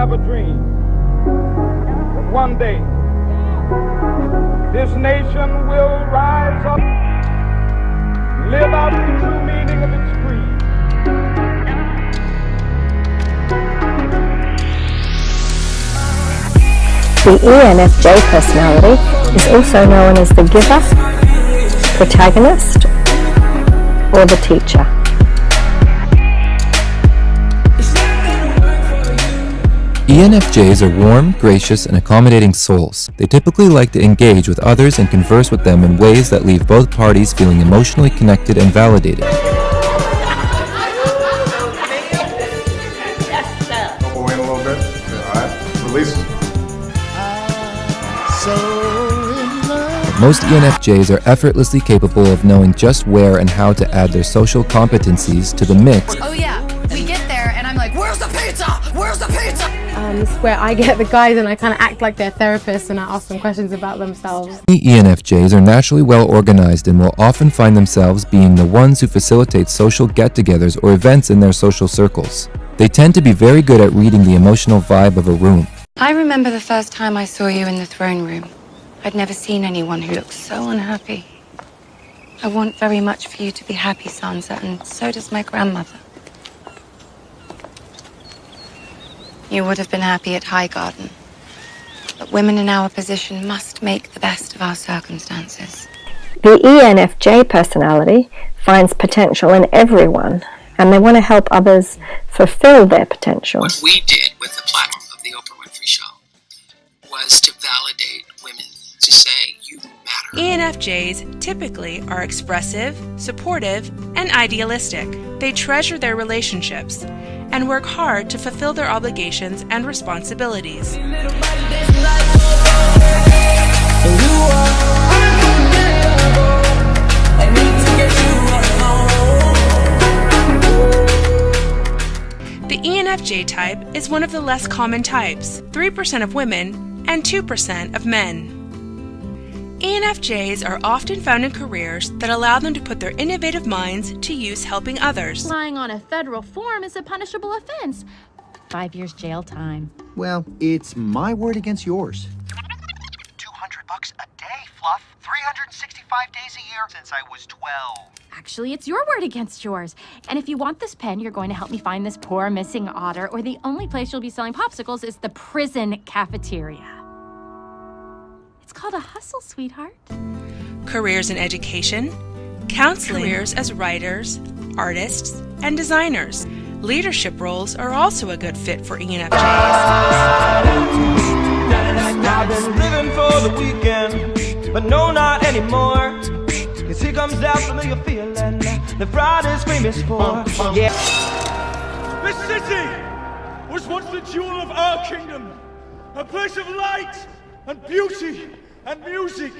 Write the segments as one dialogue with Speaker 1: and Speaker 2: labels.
Speaker 1: have a dream that one day this nation will rise up, live out the true meaning of its creed.
Speaker 2: The ENFJ personality is also known as the giver, protagonist, or the teacher.
Speaker 3: ENFJs are warm, gracious, and accommodating souls. They typically like to engage with others and converse with them in ways that leave both parties feeling emotionally connected and validated.
Speaker 4: Go in a little bit. All right. Release.
Speaker 3: Most ENFJs are effortlessly capable of knowing just where and how to add their social competencies to the mix.
Speaker 5: Oh yeah, we get there and I'm like, where's the pizza? Where's the pizza?
Speaker 6: It's where I get the guys and I kind of act like their therapist and I ask them questions about themselves.
Speaker 3: ENFJs are naturally well organized and will often find themselves being the ones who facilitate social get-togethers or events in their social circles. They tend to be very good at reading the emotional vibe of a room.
Speaker 7: I remember the first time I saw you in the throne room. I'd never seen anyone who looked so unhappy. I want very much for you to be happy, Sansa, and so does my grandmother. You would have been happy at Highgarden. But women in our position must make the best of our circumstances.
Speaker 2: The ENFJ personality finds potential in everyone, and they want to help others fulfill their potential.
Speaker 8: What we did with the platform of the Oprah Winfrey Show was to validate women, to say, you matter.
Speaker 9: ENFJs typically are expressive, supportive, and idealistic. They treasure their relationships and work hard to fulfill their obligations and responsibilities. The ENFJ type is one of the less common types, 3% of women and 2% of men. ENFJs are often found in careers that allow them to put their innovative minds to use helping others.
Speaker 10: Lying on a federal form is a punishable offense. 5 years jail time.
Speaker 11: Well, it's my word against yours.
Speaker 12: $200 a day, Fluff. 365 days a year since I was 12.
Speaker 10: Actually, it's your word against yours. And if you want this pen, you're going to help me find this poor missing otter, or the only place you'll be selling popsicles is the prison cafeteria. It's called a hustle, sweetheart.
Speaker 9: Careers in education, counseling, careers as writers, artists, and designers. Leadership roles are also a good fit for ENFJs.
Speaker 1: I've been living for the weekend, but no, not anymore. 'Cause here comes that familiar feeling that Friday's famous for. Yeah.
Speaker 13: This city was once the jewel of our kingdom, a place of light and beauty and music,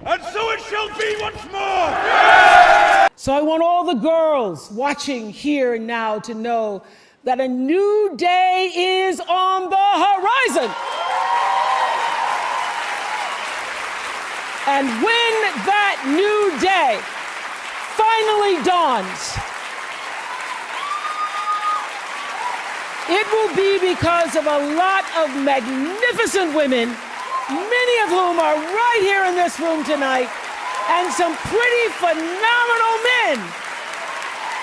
Speaker 13: and so it shall be once more! Yeah!
Speaker 14: So I want all the girls watching here and now to know that a new day is on the horizon. And when that new day finally dawns, it will be because of a lot of magnificent women, many of whom are right here in this room tonight, and some pretty phenomenal men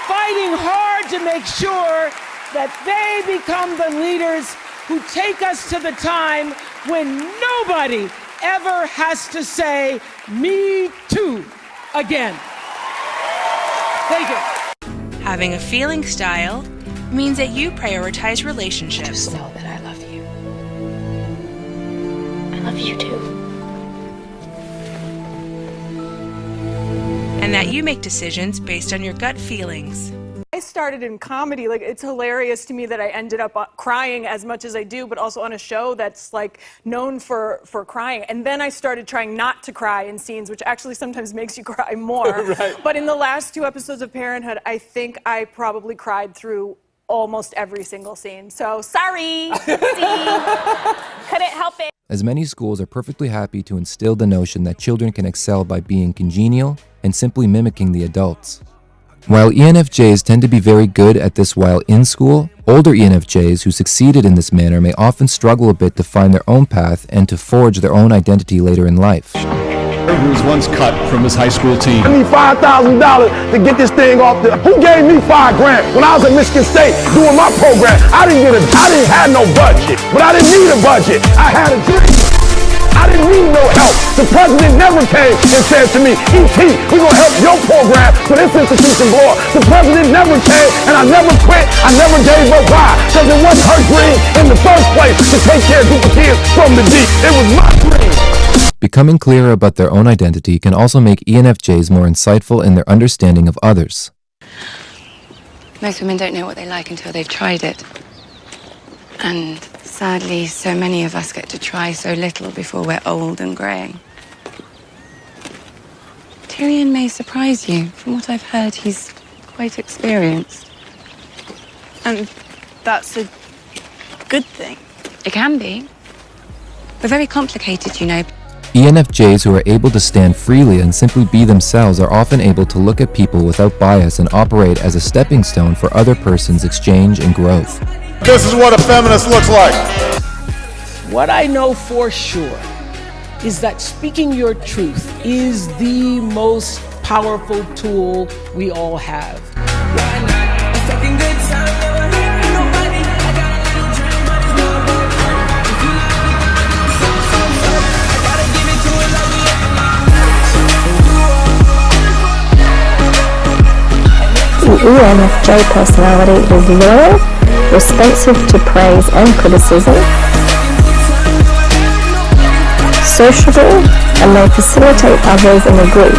Speaker 14: fighting hard to make sure that they become the leaders who take us to the time when nobody ever has to say, me too, again. Thank you.
Speaker 9: Having a feeling style means that you prioritize relationships.
Speaker 7: Just know that I love you.
Speaker 10: I love you too.
Speaker 9: And that you make decisions based on your gut feelings.
Speaker 15: I started in comedy. Like, it's hilarious to me that I ended up crying as much as I do, but also on a show that's like known for crying. And then I started trying not to cry in scenes, which actually sometimes makes you cry more.
Speaker 4: Right.
Speaker 15: But in the last 2 episodes of Parenthood, I think I probably cried through almost every single scene. So sorry. Couldn't help it.
Speaker 3: As many schools are perfectly happy to instill the notion that children can excel by being congenial and simply mimicking the adults. While ENFJs tend to be very good at this while in school, older ENFJs who succeeded in this manner may often struggle a bit to find their own path and to forge their own identity later in life.
Speaker 16: Who was once cut from his high school team.
Speaker 17: I need $5,000 to get this thing off the... Who gave me $5,000 when I was at Michigan State doing my program? I didn't have no budget, but I didn't need a budget. I had a dream. I didn't need no help. The president never came and said to me, E.T., we're going to help your program for this institution board. The president never came, and I never quit. I never gave up. Why? Because it wasn't her dream in the first place to take care of group of kids from the deep. It was my dream.
Speaker 3: Becoming clearer about their own identity can also make ENFJs more insightful in their understanding of others.
Speaker 7: Most women don't know what they like until they've tried it. And sadly, so many of us get to try so little before we're old and grey. Tyrion may surprise you. From what I've heard, he's quite experienced.
Speaker 15: And that's a good thing.
Speaker 7: It can be. We're very complicated, you know.
Speaker 3: ENFJs who are able to stand freely and simply be themselves are often able to look at people without bias and operate as a stepping stone for other person's exchange and growth.
Speaker 4: This is what a feminist looks like.
Speaker 14: What I know for sure is that speaking your truth is the most powerful tool we all have.
Speaker 2: The ENFJ personality is loyal, responsive to praise and criticism, sociable, and may facilitate others in a group.